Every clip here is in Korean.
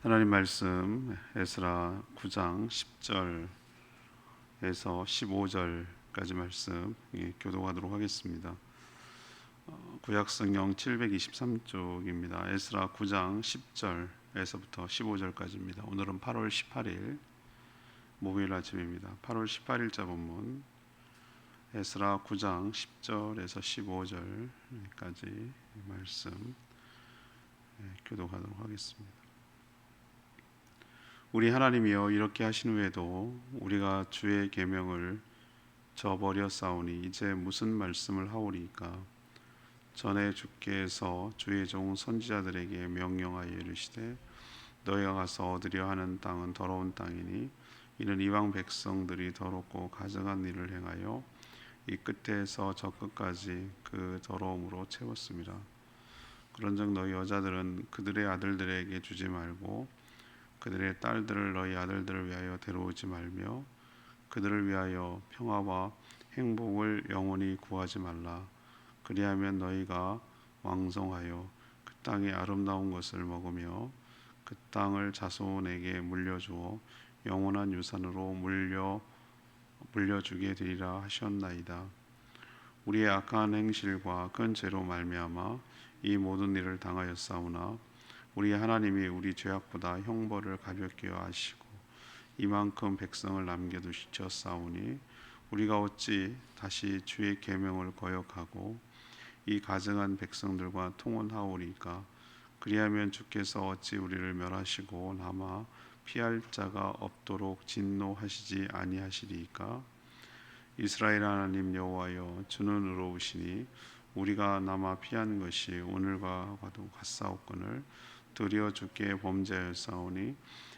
하나님 말씀 에스라 9장 10절에서 15절까지 말씀 교독하도록 하겠습니다. 구약성경 723쪽입니다. 에스라 9장 10절에서부터 15절까지입니다. 오늘은 8월 18일 목요일 아침입니다. 8월 18일자 본문 에스라 9장 10절에서 15절까지 말씀 교독하도록 하겠습니다. 우리 하나님이여, 이렇게 하신 후에도 우리가 주의 계명을 저버렸사오니 이제 무슨 말씀을 하오리까? 전에 주께서 주의 종 선지자들에게 명령하여 이르시되 너희가 가서 얻으려 하는 땅은 더러운 땅이니 이는 이방 백성들이 더럽고 가증한 일을 행하여 이 끝에서 저 끝까지 그 더러움으로 채웠습니다. 그런즉 너희 여자들은 그들의 아들들에게 주지 말고 그들의 딸들을 너희 아들들을 위하여 데려오지 말며 그들을 위하여 평화와 행복을 영원히 구하지 말라. 그리하면 너희가 왕성하여 그 땅의 아름다운 것을 먹으며 그 땅을 자손에게 물려주어 영원한 유산으로 물려주게 되리라 하셨나이다. 우리의 악한 행실과 큰 죄로 말미암아 이 모든 일을 당하였사오나 우리 하나님이 우리 죄악보다 형벌을 가볍게 하시고 이만큼 백성을 남겨두셨사오니 우리가 어찌 다시 주의 계명을 거역하고 이 가증한 백성들과 통혼하오리까? 그리하면 주께서 어찌 우리를 멸하시고 남아 피할 자가 없도록 진노하시지 아니하시리까? 이스라엘 하나님 여호와여, 주는 의로우시니 우리가 남아 피한 것이 오늘과 과도 같사옵거늘 도리어 주께 범죄하였사오니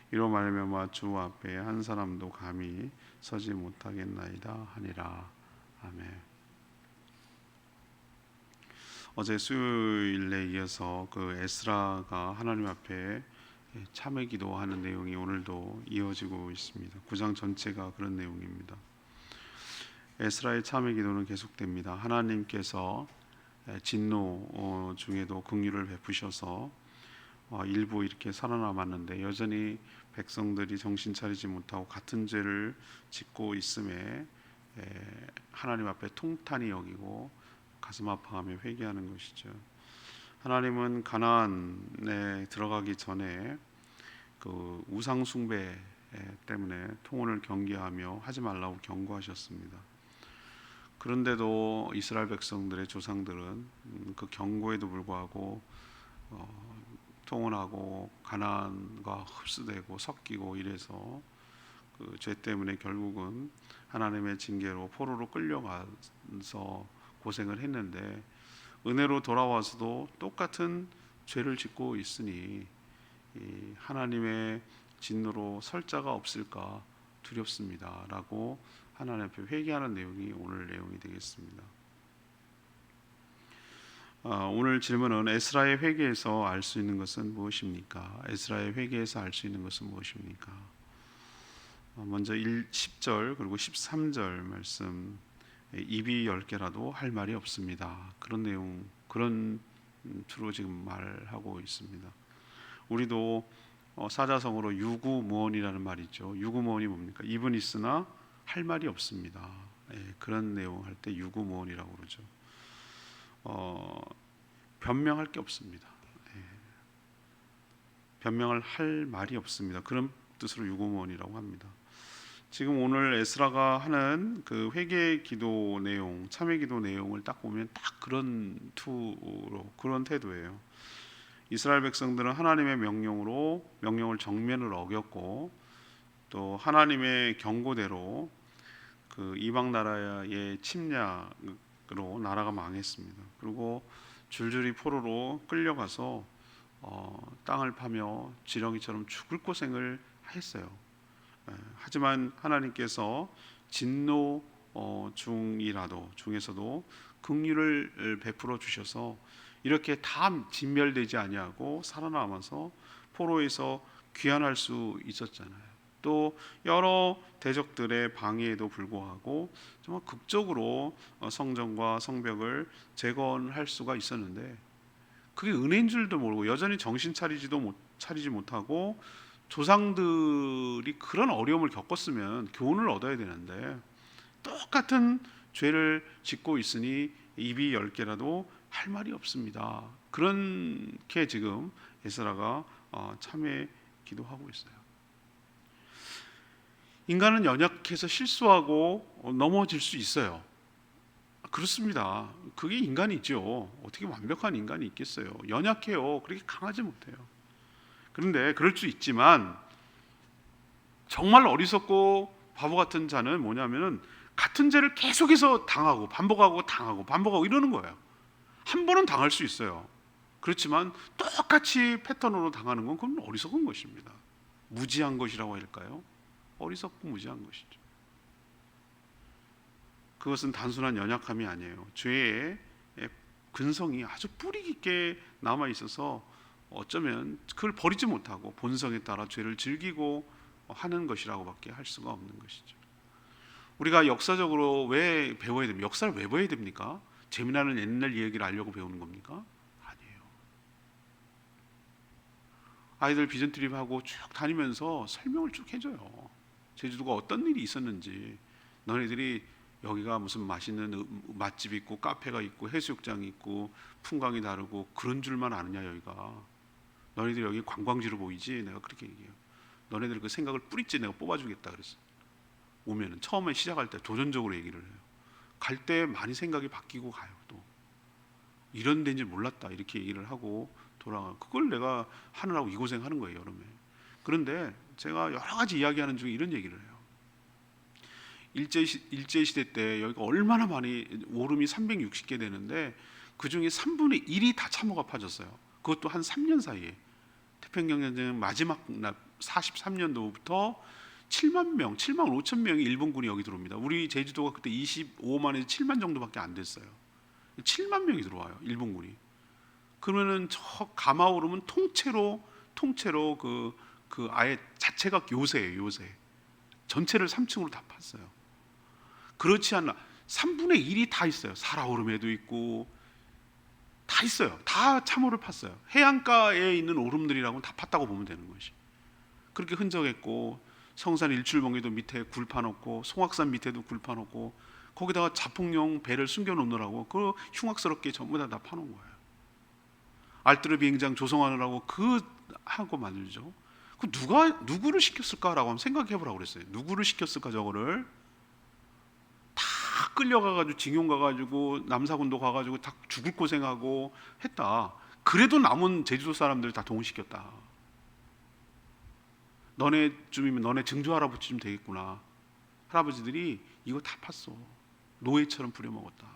이로 말미암아 주 앞에 한 사람도 감히 서지 못하겠나이다 하니라. 아멘. 어제 수요일에 이어서 그 에스라가 하나님 앞에 참회 기도하는 내용이 오늘도 이어지고 있습니다. 9장 전체가 그런 내용입니다. 에스라의 참회 기도는 계속됩니다. 하나님께서 진노 중에도 긍휼을 베푸셔서 일부 이렇게 살아남았는데 여전히 백성들이 정신 차리지 못하고 같은 죄를 짓고 있음에 하나님 앞에 통탄히 여기고 가슴 아파하며 회개하는 것이죠. 하나님은 가나안에 들어가기 전에 그 우상 숭배 때문에 통혼을 경계하며 하지 말라고 경고하셨습니다. 그런데도 이스라엘 백성들의 조상들은 그 경고에도 불구하고 통혼하고 가나안과 흡수되고 섞이고 이래서 그 죄 때문에 결국은 하나님의 징계로 포로로 끌려가서 고생을 했는데 은혜로 돌아와서도 똑같은 죄를 짓고 있으니 이 하나님의 진노로 설 자가 없을까 두렵습니다 라고 하나님 앞에 회개하는 내용이 오늘 내용이 되겠습니다. 오늘 질문은 에스라의 회개에서 알 수 있는 것은 무엇입니까? 에스라의 회개에서 알 수 있는 것은 무엇입니까? 먼저 10절 그리고 13절 말씀, 입이 10개라도 할 말이 없습니다. 그런 내용, 그런 투로 지금 말하고 있습니다. 우리도 사자성어로 유구무원이라는 말이 있죠. 유구무원이 뭡니까? 입은 있으나 할 말이 없습니다. 그런 내용 할 때 유구무원이라고 그러죠. 변명할 게 없습니다. 변명을 할 말이 없습니다. 그런 뜻으로 유구무원이라고 합니다. 지금 오늘 에스라가 하는 그 회개 기도 내용, 참회 기도 내용을 딱 보면 딱 그런 투로, 그런 태도예요. 이스라엘 백성들은 하나님의 명령을 정면으로 어겼고 또 하나님의 경고대로 그 이방 나라의 침략으로 나라가 망했습니다. 그리고 줄줄이 포로로 끌려가서 땅을 파며 지렁이처럼 죽을 고생을 했어요. 하지만 하나님께서 진노 중에서도 긍휼을 베풀어 주셔서 이렇게 다 진멸되지 아니하고 살아남아서 포로에서 귀환할 수 있었잖아요. 또 여러 대적들의 방해에도 불구하고 정말 극적으로 성전과 성벽을 재건할 수가 있었는데 그게 은혜인 줄도 모르고 여전히 정신 차리지 못하고 조상들이 그런 어려움을 겪었으면 교훈을 얻어야 되는데 똑같은 죄를 짓고 있으니 입이 10개라도 할 말이 없습니다. 그렇게 지금 에스라가 참회 기도하고 있어요. 인간은 연약해서 실수하고 넘어질 수 있어요. 그렇습니다. 그게 인간이죠. 어떻게 완벽한 인간이 있겠어요. 연약해요. 그렇게 강하지 못해요. 그런데 그럴 수 있지만 정말 어리석고 바보 같은 자는 뭐냐면은 같은 죄를 계속해서 당하고 반복하고 이러는 거예요. 한 번은 당할 수 있어요. 그렇지만 똑같이 패턴으로 당하는 건 그건 어리석은 것입니다. 무지한 것이라고 할까요? 어리석고 무지한 것이죠. 그것은 단순한 연약함이 아니에요. 죄의 근성이 아주 뿌리 깊게 남아 있어서 어쩌면 그걸 버리지 못하고 본성에 따라 죄를 즐기고 하는 것이라고밖에 할 수가 없는 것이죠. 우리가 역사적으로 왜 배워야 됩니까? 역사를 왜 배워야 됩니까? 재미나는 옛날 이야기를 알려고 배우는 겁니까? 아니에요. 아이들 비전 트립하고 쭉 다니면서 설명을 쭉 해줘요. 제주도가 어떤 일이 있었는지, 너네들이 여기가 무슨 맛있는 맛집 있고 카페가 있고 해수욕장이 있고 풍광이 다르고 그런 줄만 아느냐 여기가. 너네들 여기 관광지로 보이지? 내가 그렇게 얘기해요. 너네들 그 생각을 뿌리째 내가 뽑아주겠다 그랬어. 오면은 처음에 시작할 때 도전적으로 얘기를 해요. 갈 때 많이 생각이 바뀌고 가요. 또 이런 데인지 몰랐다 이렇게 얘기를 하고 돌아가. 그걸 내가 하느라고 이 고생하는 거예요 여름에. 그런데 제가 여러 가지 이야기하는 중에 이런 얘기를 해요. 일제시대 때 여기가 얼마나 많이 오름이 360개 되는데 그 중에 3분의 1이 다 참호가 파졌어요. 그것도 한 3년 사이에. 태평양전쟁 마지막 날 43년도부터 7만 5천 명이 일본군이 여기 들어옵니다. 우리 제주도가 그때 25만에서 7만 정도밖에 안 됐어요. 7만 명이 들어와요 일본군이. 그러면은 저 가마오름은 통째로 그 아예 자체가 요새예요. 요새 전체를 3층으로 다 팠어요. 그렇지 않나 3분의 1이 다 있어요. 사라오름에도 있고 다 있어요. 다 참호를 팠어요. 해안가에 있는 오름들이라고는 다 팠다고 보면 되는 것이. 그렇게 흔적했고 성산 일출봉에도 밑에 굴 파놓고 송악산 밑에도 굴 파놓고 거기다가 자폭용 배를 숨겨놓느라고 그 흉악스럽게 전부 다 파놓은 거예요. 알뜨르 비행장 조성하느라고 그 하고 만들죠. 그 누구를 시켰을까라고 한번 생각해보라고 그랬어요. 누구를 시켰을까 저거를. 다 끌려가가지고 징용 가가지고 남사군도 가가지고 다 죽을 고생하고 했다. 그래도 남은 제주도 사람들 다 동원시켰다. 너네쯤이면 너네 증조 할아버지쯤 되겠구나. 할아버지들이 이거 다 팠어. 노예처럼 부려먹었다.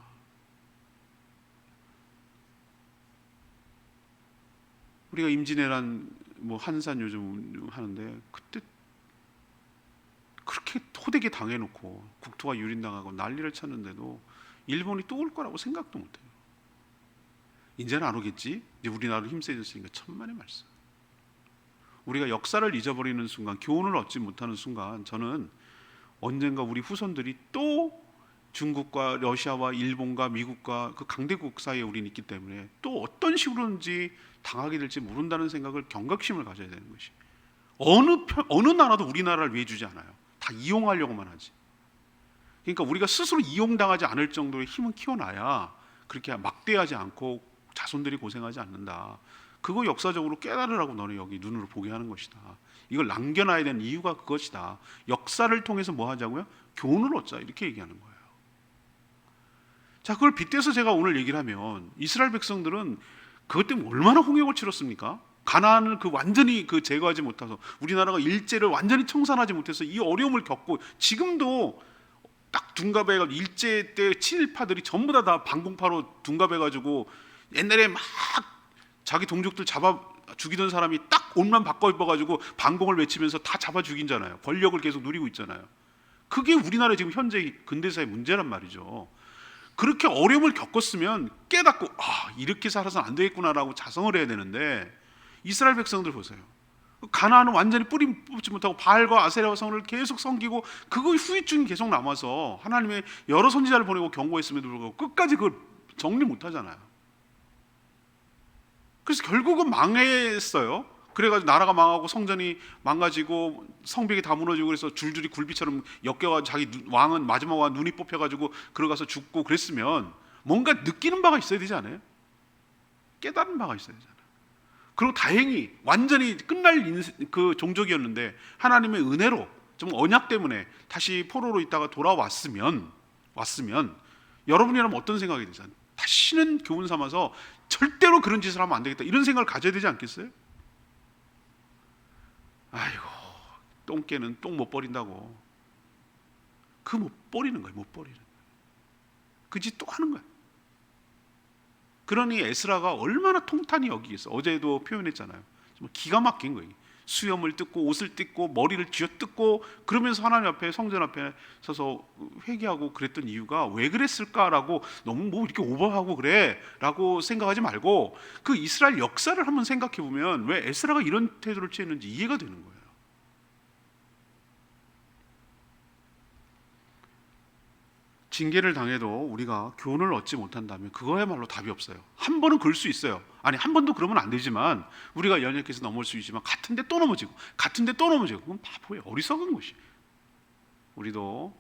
우리가 임진왜란 뭐 한산 요즘 하는데 그때 그렇게 호되게 당해놓고 국토가 유린당하고 난리를 쳤는데도 일본이 또 올 거라고 생각도 못해요. 이제는 안 오겠지? 이제 우리나라로 힘세졌으니까 천만의 말씀. 우리가 역사를 잊어버리는 순간, 교훈을 얻지 못하는 순간, 저는 언젠가 우리 후손들이 또 중국과 러시아와 일본과 미국과 그 강대국 사이에 우리는 있기 때문에 또 어떤 식으로든지 당하게 될지 모른다는 생각을, 경각심을 가져야 되는 것이. 어느 나라도 우리나라를 위해 주지 않아요. 다 이용하려고만 하지. 그러니까 우리가 스스로 이용당하지 않을 정도의 힘은 키워놔야 그렇게 막대하지 않고 자손들이 고생하지 않는다. 그거 역사적으로 깨달으라고 너네 여기 눈으로 보게 하는 것이다. 이걸 남겨놔야 되는 이유가 그것이다. 역사를 통해서 뭐 하자고요? 교훈을 얻자. 이렇게 얘기하는 거예요. 자, 그걸 빗대서 제가 오늘 얘기를 하면 이스라엘 백성들은 그것 때문에 얼마나 홍역을 치렀습니까? 가나안을 완전히 제거하지 못해서, 우리나라가 일제를 완전히 청산하지 못해서 이 어려움을 겪고, 지금도 딱 둔갑해가지고 일제 때 친일파들이 전부 다 반공파로 둔갑해가지고 옛날에 막 자기 동족들 잡아 죽이던 사람이 딱 옷만 바꿔 입어가지고 반공을 외치면서 다 잡아 죽인잖아요. 권력을 계속 누리고 있잖아요. 그게 우리나라의 지금 현재 근대사의 문제란 말이죠. 그렇게 어려움을 겪었으면 깨닫고 이렇게 살아서는 안 되겠구나라고 자성을 해야 되는데, 이스라엘 백성들 보세요. 가나안은 완전히 뿌리 뽑지 못하고 바알과 아세라 성을 계속 섬기고 그거 후유증이 계속 남아서 하나님의 여러 선지자를 보내고 경고했음에도 불구하고 끝까지 그걸 정리 못하잖아요. 그래서 결국은 망했어요. 그래가지고 나라가 망하고 성전이 망가지고 성벽이 다 무너지고 그래서 줄줄이 굴비처럼 엮여가지고 자기 왕은 마지막 왕 눈이 뽑혀가지고 들어가서 죽고 그랬으면 뭔가 느끼는 바가 있어야 되지 않아요? 깨달은 바가 있어야 되잖아요. 그리고 다행히 완전히 끝날 그 종족이었는데 하나님의 은혜로 좀 언약 때문에 다시 포로로 있다가 돌아왔으면 여러분이라면 어떤 생각이 되잖아요? 다시는 교훈 삼아서 절대로 그런 짓을 하면 안 되겠다 이런 생각을 가져야 되지 않겠어요? 아이고 똥개는 똥 못 버린다고 그 못 버리는 거예요. 못 버리는 거예요. 그 짓 또 하는 거예요. 그러니 에스라가 얼마나 통탄이 여기겠어. 어제도 표현했잖아요. 정말 기가 막힌 거예요. 수염을 뜯고 옷을 뜯고 머리를 쥐어뜯고 그러면서 하나님 앞에 성전 앞에 서서 회개하고 그랬던 이유가 왜 그랬을까라고 너무 뭐 이렇게 오버하고 그래 라고 생각하지 말고 그 이스라엘 역사를 한번 생각해 보면 왜 에스라가 이런 태도를 취했는지 이해가 되는 거예요. 징계를 당해도 우리가 교훈을 얻지 못한다면 그거야말로 답이 없어요. 한 번은 그럴 수 있어요. 아니 한 번도 그러면 안 되지만 우리가 연약해서 넘어올 수 있지만 같은데 또 넘어지고 같은데 또 넘어지고 그건 바보예요. 어리석은 것이. 우리도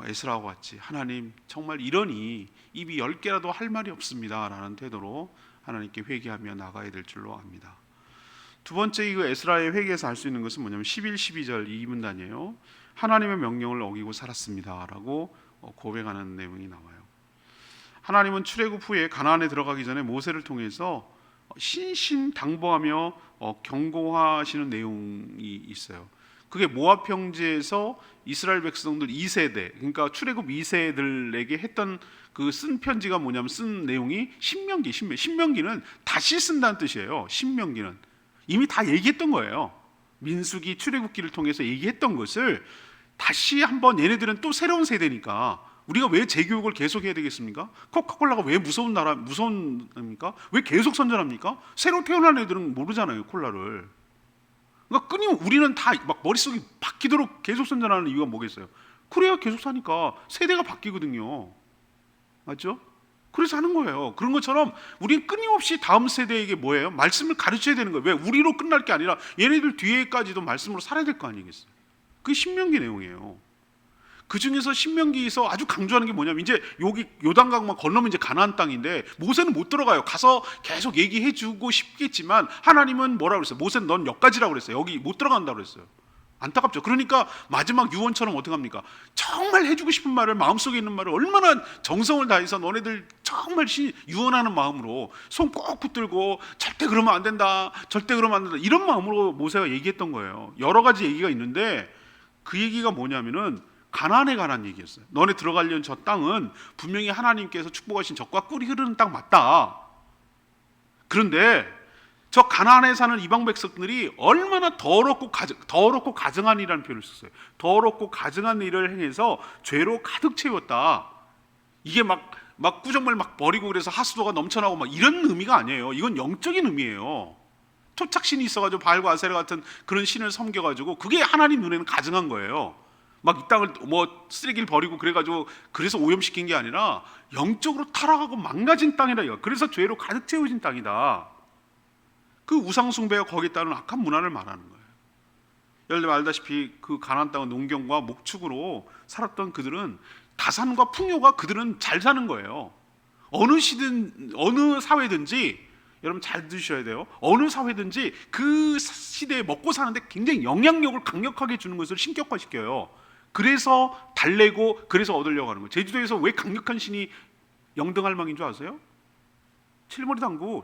에스라와 같이 하나님 정말 이러니 입이 10개라도 할 말이 없습니다 라는 태도로 하나님께 회개하며 나가야 될 줄로 압니다. 두 번째 이 에스라의 회개에서 알 수 있는 것은 뭐냐면 11, 12절 이 문단이에요. 하나님의 명령을 어기고 살았습니다 라고 고백하는 내용이 나와요. 하나님은 출애굽 후에 가나안에 들어가기 전에 모세를 통해서 신신당부하며 경고하시는 내용이 있어요. 그게 모압 평지에서 이스라엘 백성들 2세대 그러니까 출애굽 2세들에게 했던 그 쓴 편지가 뭐냐면 쓴 내용이 신명기는 다시 쓴다는 뜻이에요. 신명기는 이미 다 얘기했던 거예요. 민수기 출애굽기를 통해서 얘기했던 것을 다시 한번 얘네들은 또 새로운 세대니까 우리가 왜 재교육을 계속 해야 되겠습니까? 코카콜라가 왜 무서운입니까? 왜 계속 선전합니까? 새로 태어난 애들은 모르잖아요 콜라를. 그러니까 끊임없이 우리는 다 막 머릿속이 바뀌도록 계속 선전하는 이유가 뭐겠어요? 그래야 계속 사니까 세대가 바뀌거든요. 맞죠? 그래서 하는 거예요. 그런 것처럼 우리는 끊임없이 다음 세대에게 뭐예요? 말씀을 가르쳐야 되는 거예요. 왜? 우리로 끝날 게 아니라 얘네들 뒤에까지도 말씀으로 살아야 될 거 아니겠어요? 그게 신명기 내용이에요. 그 중에서 신명기에서 아주 강조하는 게 뭐냐면 이제 여기 요단강만 건너면 이제 가나안 땅인데 모세는 못 들어가요. 가서 계속 얘기해주고 싶겠지만 하나님은 뭐라고 그랬어요? 모세는 넌 여기까지라고 그랬어요. 여기 못 들어간다고 그랬어요. 안타깝죠. 그러니까 마지막 유언처럼 어떻게 합니까? 정말 해주고 싶은 말을 마음속에 있는 말을 얼마나 정성을 다해서 너네들 정말 유언하는 마음으로 손 꼭 붙들고 절대 그러면 안 된다. 절대 그러면 안 된다. 이런 마음으로 모세가 얘기했던 거예요. 여러 가지 얘기가 있는데 그 얘기가 뭐냐면은 가나안에 관한 얘기였어요. 너네 들어가려는 저 땅은 분명히 하나님께서 축복하신 젖과 꿀이 흐르는 땅 맞다. 그런데 저 가나안에 사는 이방 백성들이 얼마나 더럽고 가증한 일이라는 표현을 썼어요. 더럽고 가증한 일을 행해서 죄로 가득 채웠다. 이게 막 구정말 막 버리고 그래서 하수도가 넘쳐나고 막 이런 의미가 아니에요. 이건 영적인 의미예요. 토착신이 있어가지고 바알과 아세라 같은 그런 신을 섬겨가지고 그게 하나님 눈에는 가증한 거예요. 막 이 땅을 뭐 쓰레기를 버리고 그래가지고 그래서 오염시킨 게 아니라 영적으로 타락하고 망가진 땅이다 이거. 그래서 죄로 가득 채워진 땅이다. 그 우상 숭배와 거기에 따른 악한 문화를 말하는 거예요. 여러분 알다시피 그 가나안 땅은 농경과 목축으로 살았던 그들은 다산과 풍요가 그들은 잘 사는 거예요. 어느 시든 어느 사회든지 여러분 잘 들으셔야 돼요. 어느 사회든지 그 시대에 먹고 사는데 굉장히 영향력을 강력하게 주는 것을 신격화시켜요. 그래서 달래고 그래서 얻으려고 하는 거예요. 제주도에서 왜 강력한 신이 영등할망인 줄 아세요? 칠머리 당구.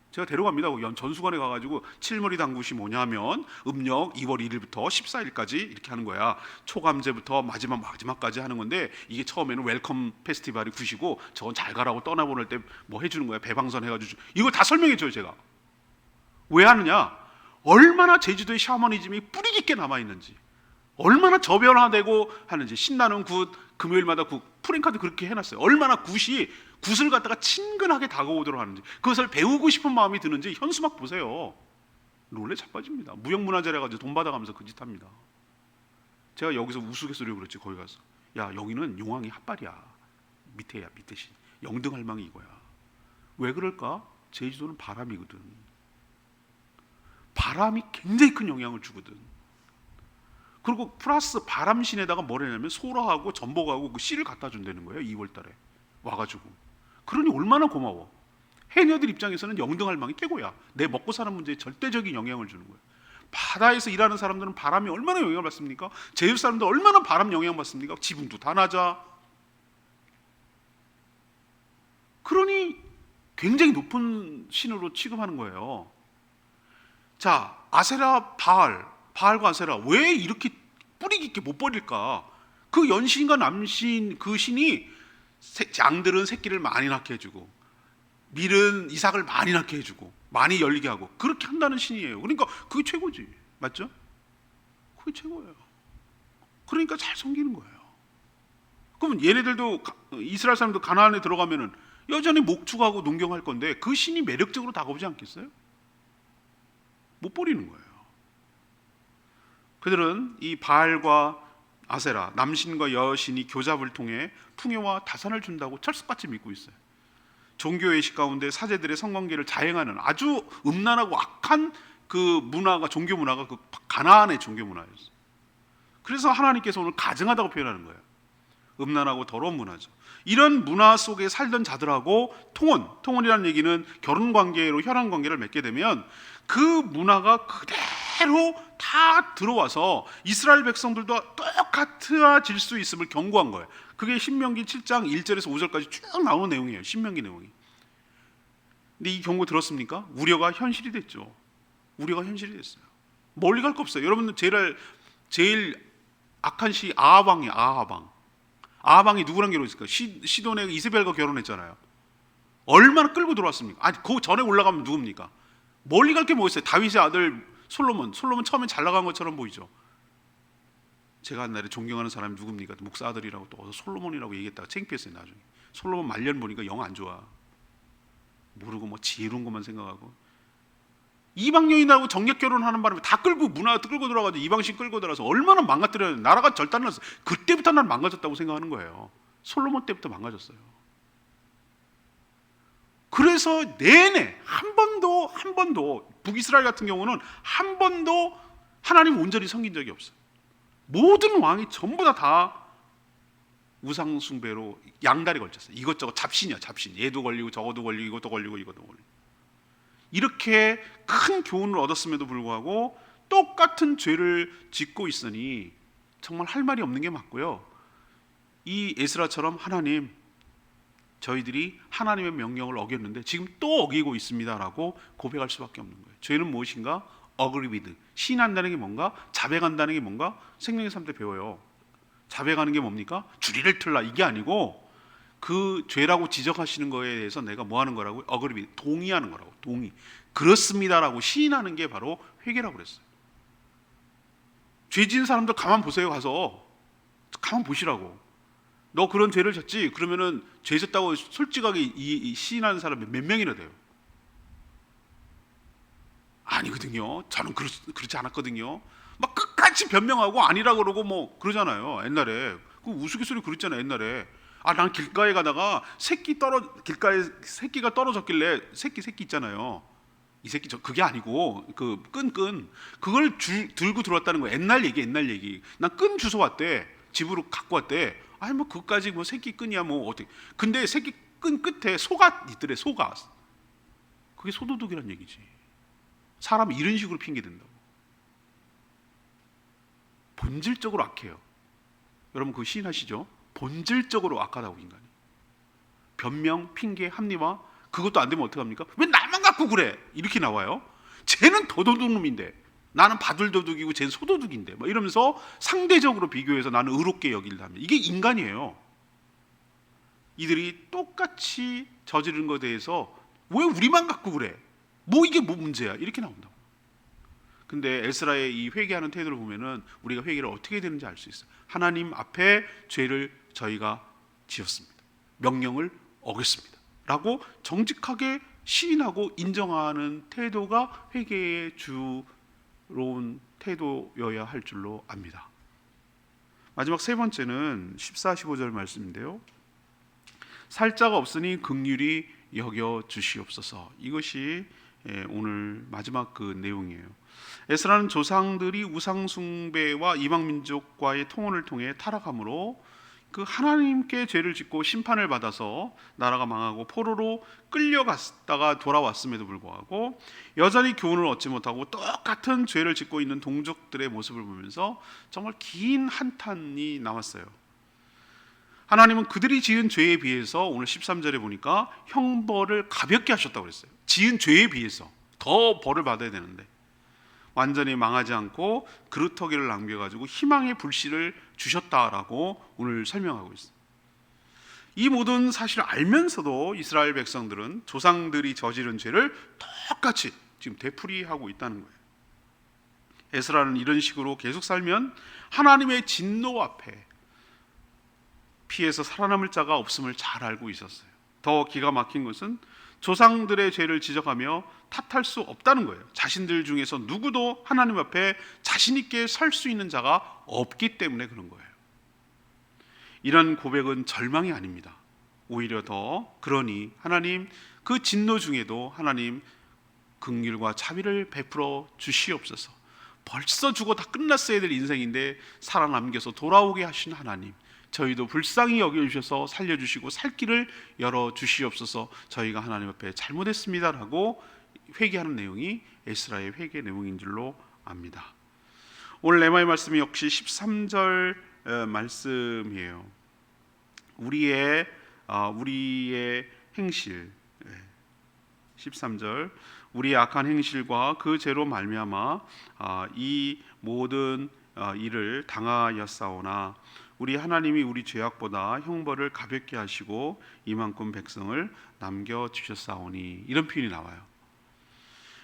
제가 데려갑니다. 전수관에 가가지고 칠머리 당굿이 뭐냐면 음력 2월 1일부터 14일까지 이렇게 하는 거야. 초감제부터 마지막까지 하는 건데 이게 처음에는 웰컴 페스티벌이 굿이고 저건 잘 가라고 떠나보낼 때 뭐 해주는 거야. 배방선 해가지고 이거 다 설명해줘요. 제가 왜 하느냐? 얼마나 제주도의 샤머니즘이 뿌리 깊게 남아있는지, 얼마나 저변화되고 하는지. 신나는 굿, 금요일마다 굿, 프랭카드 그렇게 해놨어요. 얼마나 굿을 갖다가 친근하게 다가오도록 하는지, 그것을 배우고 싶은 마음이 드는지 현수막 보세요. 롤에 자빠집니다. 무형문화재라 가지고 돈 받아가면서 그 짓 합니다. 제가 여기서 우스갯소리로 그랬지. 거기 가서 야 여기는 용왕이 핫발이야. 밑에야 밑에 신. 영등할망이 이거야. 왜 그럴까? 제주도는 바람이거든. 바람이 굉장히 큰 영향을 주거든. 그리고 플러스 바람신에다가 뭘 했냐면 소라하고 전복하고 그 씨를 갖다 준다는 거예요. 2월 달에 와가지고. 그러니 얼마나 고마워. 해녀들 입장에서는 영등할망이 최고야. 내 먹고 사는 문제에 절대적인 영향을 주는 거예요. 바다에서 일하는 사람들은 바람이 얼마나 영향을 받습니까? 제주 사람들 얼마나 바람 영향 받습니까? 지붕도 다 낮아. 그러니 굉장히 높은 신으로 취급하는 거예요. 자, 아세라 바알과 아세라 왜 이렇게 뿌리 깊게 못 버릴까? 그 연신과 남신 그 신이 양들은 새끼를 많이 낳게 해주고 밀은 이삭을 많이 낳게 해주고 많이 열리게 하고 그렇게 한다는 신이에요. 그러니까 그게 최고지. 맞죠? 그게 최고예요. 그러니까 잘 섬기는 거예요. 그러면 얘네들도 이스라엘 사람도 가나안에 들어가면은 여전히 목축하고 농경할 건데 그 신이 매력적으로 다가오지 않겠어요? 못 버리는 거예요. 그들은 이 바알과 아세라, 남신과 여신이 교잡을 통해 풍요와 다산을 준다고 철석같이 믿고 있어요. 종교의식 가운데 사제들의 성관계를 자행하는 아주 음란하고 악한 그 문화가, 종교 문화가 그 가나안의 종교 문화였어요. 그래서 하나님께서 오늘 가증하다고 표현하는 거예요. 음란하고 더러운 문화죠. 이런 문화 속에 살던 자들하고 통혼이라는 얘기는 결혼관계로 혈안관계를 맺게 되면 그 문화가 그대로 다 들어와서 이스라엘 백성들도 똑같아질 수 있음을 경고한 거예요. 그게 신명기 7장 1절에서 5절까지 쭉 나오는 내용이에요. 신명기 내용이. 근데 이 경고 들었습니까? 우려가 현실이 됐죠. 우려가 현실이 됐어요. 멀리 갈 거 없어요. 여러분들 제일 악한 시 아하방이에요. 아하방이 누구랑 결혼했을까요? 시돈의 이세벨과 결혼했잖아요. 얼마나 끌고 들어왔습니까? 아니, 그 전에 올라가면 누굽니까? 멀리 갈 게 뭐 있어요? 다윗의 아들 솔로몬 처음에 잘 나간 것처럼 보이죠. 제가 한 날에 존경하는 사람이 누굽니까? 목사 아들이라고 또 어서 솔로몬이라고 얘기했다가 창피했어요. 나중에 솔로몬 말년 보니까 영 안 좋아. 모르고 뭐 지혜로운 것만 생각하고 이방 여인하고 정략 결혼하는 바람에 다 문화 끌고 들어가지고 이방신 끌고 들어가서 얼마나 망가뜨려요. 나라가 절단났어요. 그때부터 난 망가졌다고 생각하는 거예요. 솔로몬 때부터 망가졌어요. 그래서 내내 한 번도 북이스라엘 같은 경우는 한 번도 하나님 온전히 섬긴 적이 없어요. 모든 왕이 전부 다 우상 숭배로 양다리 걸쳤어요. 이것저것 잡신. 얘도 걸리고 저것도 걸리고 이것도 걸리고 이것도 걸리고. 이렇게 큰 교훈을 얻었음에도 불구하고 똑같은 죄를 짓고 있으니 정말 할 말이 없는 게 맞고요. 이 에스라처럼 하나님, 저희들이 하나님의 명령을 어겼는데 지금 또 어기고 있습니다라고 고백할 수밖에 없는 거예요. 죄는 무엇인가? agree with. 시인한다는 게 뭔가? 자백한다는 게 뭔가? 생명의 삶 때 배워요. 자백하는 게 뭡니까? 주리를 틀라 이게 아니고 그 죄라고 지적하시는 거에 대해서 내가 뭐 하는 거라고요? agree with. 동의하는 거라고. 동의. 그렇습니다라고 시인하는 게 바로 회개라고 그랬어요. 죄 지은 사람들 가만 보세요. 가서 가만 보시라고. 너 그런 죄를 졌지? 그러면은 죄 졌다고 솔직하게 이 시인하는 사람이 몇 명이나 돼요? 아니거든요. 저는 그렇지 않았거든요. 막 끝까지 변명하고 아니라 그러고 뭐 그러잖아요. 옛날에 그 우스갯소리 그랬잖아요. 옛날에 난 길가에 가다가 길가에 새끼가 떨어졌길래 새끼 있잖아요. 이 새끼 그게 아니고 그 끈 그걸 들고 들어왔다는 거예요. 옛날 얘기. 난 끈 주워 왔대. 집으로 갖고 왔대. 아니 뭐 그까지 뭐 새끼 끈이야 뭐 어떻게? 근데 새끼 끈 끝에 소가 있더래. 소가. 그게 소도둑이란 얘기지. 사람이 이런 식으로 핑계 댄다고. 본질적으로 악해요. 여러분 그거 시인하시죠? 본질적으로 악하다고 인간이. 변명, 핑계, 합리화 그것도 안 되면 어떡합니까? 왜 나만 갖고 그래? 이렇게 나와요. 쟤는 도둑놈인데 나는 바들도둑이고 쟤는 소도둑인데 뭐 이러면서 상대적으로 비교해서 나는 의롭게 여긴다면 이게 인간이에요. 이들이 똑같이 저지른 것에 대해서 왜 우리만 갖고 그래? 뭐 이게 뭐 문제야? 이렇게 나온다고. 근데 에스라의 이 회개하는 태도를 보면은 우리가 회개를 어떻게 해야 되는지 알 수 있어요. 하나님 앞에 죄를 저희가 지었습니다. 명령을 어겼습니다. 라고 정직하게 시인하고 인정하는 태도가 회개의 주로운 태도여야 할 줄로 압니다. 마지막 세 번째는 14, 15절 말씀인데요. 살자가 없으니 긍휼이 여겨 주시옵소서. 이것이 오늘 마지막 그 내용이에요. 에스라는 조상들이 우상 숭배와 이방 민족과의 통혼을 통해 타락함으로 그 하나님께 죄를 짓고 심판을 받아서 나라가 망하고 포로로 끌려갔다가 돌아왔음에도 불구하고 여전히 교훈을 얻지 못하고 똑같은 죄를 짓고 있는 동족들의 모습을 보면서 정말 긴 한탄이 나왔어요. 하나님은 그들이 지은 죄에 비해서 오늘 13절에 보니까 형벌을 가볍게 하셨다고 그랬어요. 지은 죄에 비해서 더 벌을 받아야 되는데 완전히 망하지 않고 그루터기를 남겨가지고 희망의 불씨를 주셨다라고 오늘 설명하고 있어요. 이 모든 사실을 알면서도 이스라엘 백성들은 조상들이 저지른 죄를 똑같이 지금 되풀이하고 있다는 거예요. 에스라는 이런 식으로 계속 살면 하나님의 진노 앞에 피해서 살아남을 자가 없음을 잘 알고 있었어요. 더 기가 막힌 것은 조상들의 죄를 지적하며 탓할 수 없다는 거예요. 자신들 중에서 누구도 하나님 앞에 자신 있게 설 수 있는 자가 없기 때문에 그런 거예요. 이런 고백은 절망이 아닙니다. 오히려 더 그러니 하나님 그 진노 중에도 하나님 긍휼과 자비를 베풀어 주시옵소서. 벌써 죽어 다 끝났어야 될 인생인데 살아남겨서 돌아오게 하신 하나님, 저희도 불쌍히 여겨주셔서 살려주시고 살 길을 열어주시옵소서. 저희가 하나님 앞에 잘못했습니다라고 회개하는 내용이 에스라의 회개 내용인 줄로 압니다. 오늘 레마의 말씀이 역시 13절 말씀이에요. 우리의 행실, 13절 우리의 악한 행실과 그 죄로 말미암아 이 모든 일을 당하였사오나 우리 하나님이 우리 죄악보다 형벌을 가볍게 하시고 이만큼 백성을 남겨주셨사오니, 이런 표현이 나와요.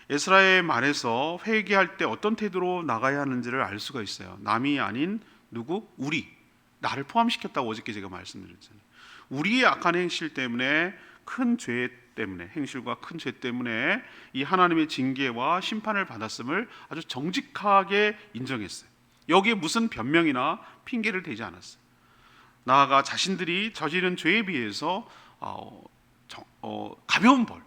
에스라의 말에서 회개할 때 어떤 태도로 나가야 하는지를 알 수가 있어요. 남이 아닌 누구? 우리, 나를 포함시켰다고 어저께 제가 말씀드렸잖아요. 우리의 악한 행실 때문에, 큰 죄 때문에, 행실과 큰 죄 때문에 이 하나님의 징계와 심판을 받았음을 아주 정직하게 인정했어요. 여기에 무슨 변명이나 핑계를 대지 않았어요. 나아가 자신들이 저지른 죄에 비해서 가벼운 벌,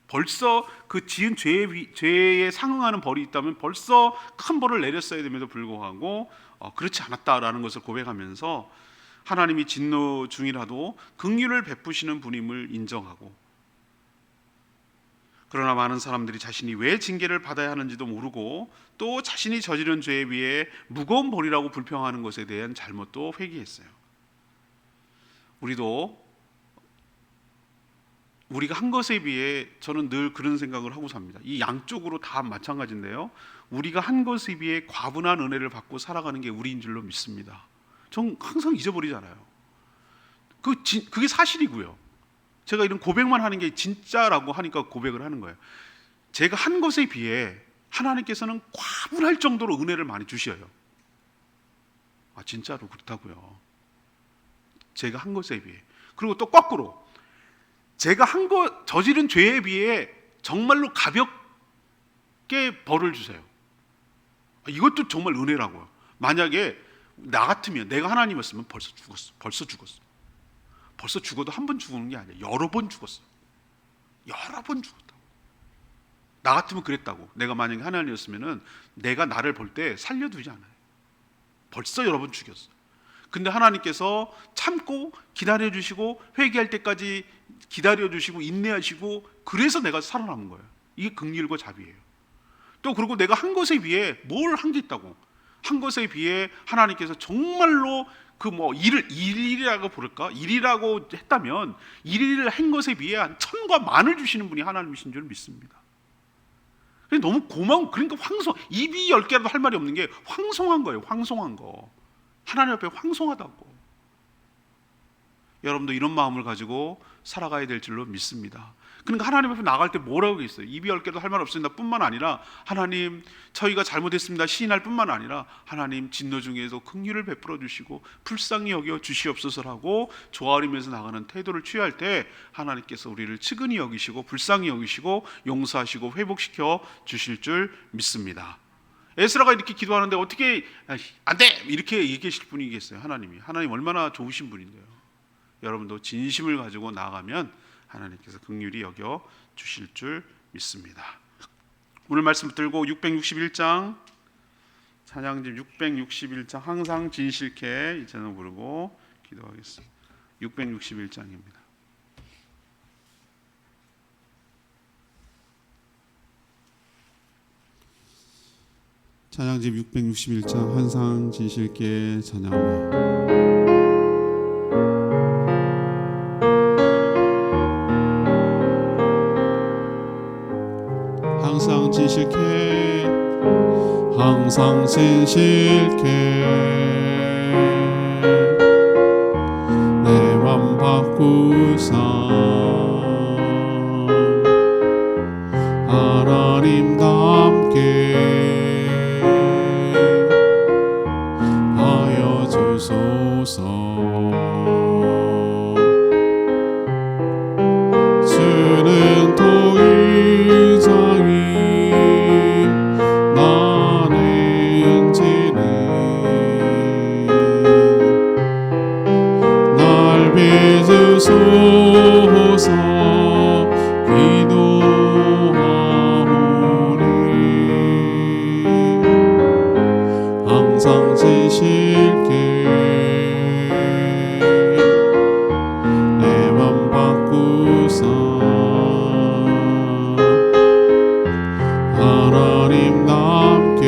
벌써 그 지은 죄에 상응하는 벌이 있다면 벌써 큰 벌을 내렸어야 됨에도 불구하고 그렇지 않았다라는 것을 고백하면서 하나님이 진노 중이라도 긍휼을 베푸시는 분임을 인정하고, 그러나 많은 사람들이 자신이 왜 징계를 받아야 하는지도 모르고 또 자신이 저지른 죄에 비해 무거운 벌이라고 불평하는 것에 대한 잘못도 회개했어요. 우리가 한 것에 비해, 저는 늘 그런 생각을 하고 삽니다. 이 양쪽으로 다 마찬가지인데요, 우리가 한 것에 비해 과분한 은혜를 받고 살아가는 게 우리인 줄로 믿습니다. 전 항상 잊어버리잖아요. 그게 사실이고요. 제가 이런 고백만 하는 게 진짜라고 하니까 고백을 하는 거예요. 제가 한 것에 비해 하나님께서는 과분할 정도로 은혜를 많이 주셔요. 진짜로 그렇다고요. 제가 한 것에 비해. 그리고 또 거꾸로 제가 저지른 죄에 비해 정말로 가볍게 벌을 주세요. 이것도 정말 은혜라고요. 만약에 나 같으면, 내가 하나님이었으면 벌써 죽었어. 벌써 죽어도 한 번 죽는 게 아니야. 여러 번 죽었어. 여러 번 죽었다고. 나 같으면 그랬다고. 내가 만약에 하나님이었으면 내가 나를 볼 때 살려두지 않아요. 벌써 여러 번 죽였어. 근데 하나님께서 참고 기다려주시고 회개할 때까지 기다려주시고 인내하시고, 그래서 내가 살아남은 거예요. 이게 긍휼과 자비예요. 또 그리고 내가 한 것에 비해 뭘 한 게 있다고, 한 것에 비해 하나님께서 정말로 일이라고 부를까? 일이라고 했다면 일을 한 것에 비해 한 천과 만을 주시는 분이 하나님이신 줄 믿습니다. 너무 고마운, 그러니까 입이 10개라도 할 말이 없는 게 황송한 거예요. 황송한 거. 하나님 앞에 황송하다고. 여러분도 이런 마음을 가지고 살아가야 될 줄로 믿습니다. 그러니까 하나님 앞에 나갈 때 뭐라고 했어요? 입이 10개도 할 말 없습니다 뿐만 아니라, 하나님 저희가 잘못했습니다 시인할 뿐만 아니라, 하나님 진노 중에도 긍휼을 베풀어 주시고 불쌍히 여겨 주시옵소서라고 조아리면서 나가는 태도를 취할 때 하나님께서 우리를 측은히 여기시고 불쌍히 여기시고 용서하시고 회복시켜 주실 줄 믿습니다. 에스라가 이렇게 기도하는데 어떻게 안 돼! 이렇게 얘기하실 분이겠어요? 하나님 얼마나 좋으신 분인데요. 여러분도 진심을 가지고 나아가면 하나님께서 긍휼히 여겨 주실 줄 믿습니다. 오늘 말씀 붙들고 661장 찬양집 661장 항상 진실케 이제는 부르고 기도하겠습니다. 661장입니다. 찬양집 661장 항상 진실케 찬양하며 항상 진실케 항상 진실케 내 맘 바꾸사 하나님답게 하여 주소서. 주는 도의장이 나는 지는 날 빚으소서 기도하오니 항상 진실케 내 맘 바꾸사 하나님답게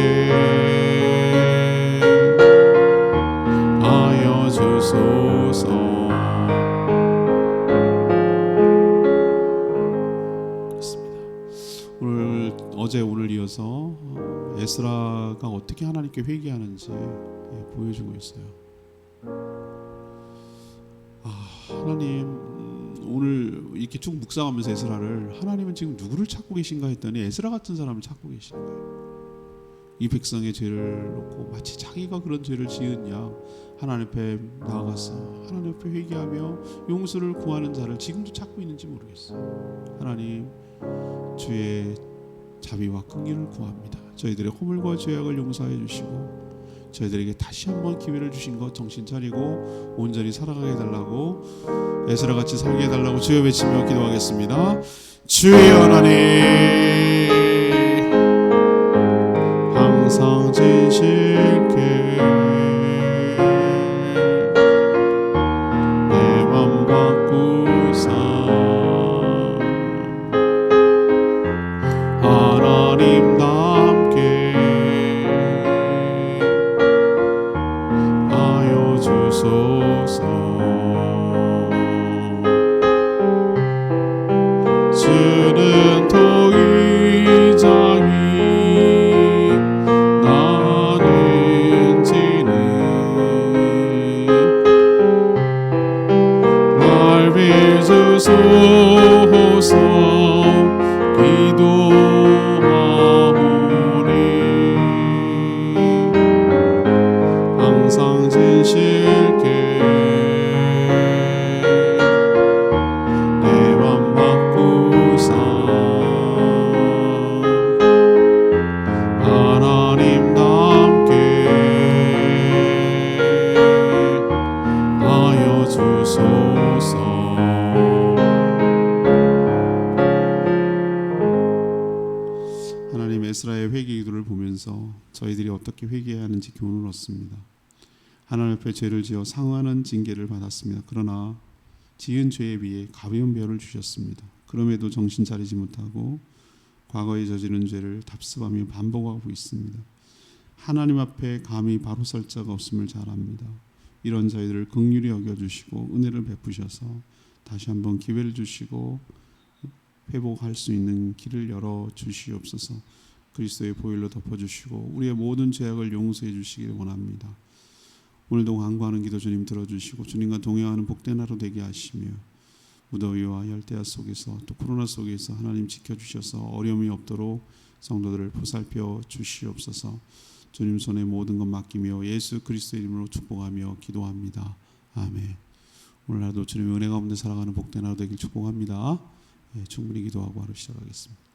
하여 주소서. 오늘 이어서 에스라가 어떻게 하나님께 회개하는지 보여주고 있어요. 하나님, 오늘 이렇게 쭉 묵상하면서 에스라를 하나님은 지금 누구를 찾고 계신가 했더니 에스라 같은 사람을 찾고 계신 거예요. 이 백성의 죄를 놓고 마치 자기가 그런 죄를 지은 양 하나님 앞에 나아가서 하나님 앞에 회개하며 용서를 구하는 자를 지금도 찾고 있는지 모르겠어요. 하나님, 주의 자비와 긍휼을 구합니다. 저희들의 허물과 죄악을 용서해 주시고 저희들에게 다시 한번 기회를 주신 것 정신 차리고 온전히 살아가게 해달라고 에스라같이 살게 해달라고 주여 외치며 기도하겠습니다. 주의 하나님 항상 진실케 내 맘 바꾸사 하나님답게 하여 주소서. 주는 도의장이 나는 지는 날 빚으소서 기도하오니 항상 진실케 내 맘 바꾸사 하나님답게 하여 주소서. 하나님, 에스라의 회개 기도를 보면서 저희들이 어떻게 회개해야 하는지 교훈을 얻습니다. 하나님 앞에 죄를 지어 상하는 징계를 받았습니다. 그러나 지은 죄에 비해 가벼운 벌을 주셨습니다. 그럼에도 정신 차리지 못하고 과거에 저지른 죄를 답습하며 반복하고 있습니다. 하나님 앞에 감히 바로 설 자가 없음을 잘 압니다. 이런 저희들을 긍휼히 여겨주시고 은혜를 베푸셔서 다시 한번 기회를 주시고 회복할 수 있는 길을 열어주시옵소서. 그리스도의 보혈로 덮어주시고 우리의 모든 죄악을 용서해 주시길 원합니다. 오늘도 간구하는 기도 주님 들어주시고 주님과 동행하는 복된 하루 되게 하시며 무더위와 열대야 속에서 또 코로나 속에서 하나님 지켜주셔서 어려움이 없도록 성도들을 보살펴 주시옵소서. 주님 손에 모든 것 맡기며 예수 그리스도의 이름으로 축복하며 기도합니다. 아멘. 오늘 하루도 주님의 은혜 가운데 살아가는 복된 하루 되길 축복합니다. 충분히 기도하고 하루 시작하겠습니다.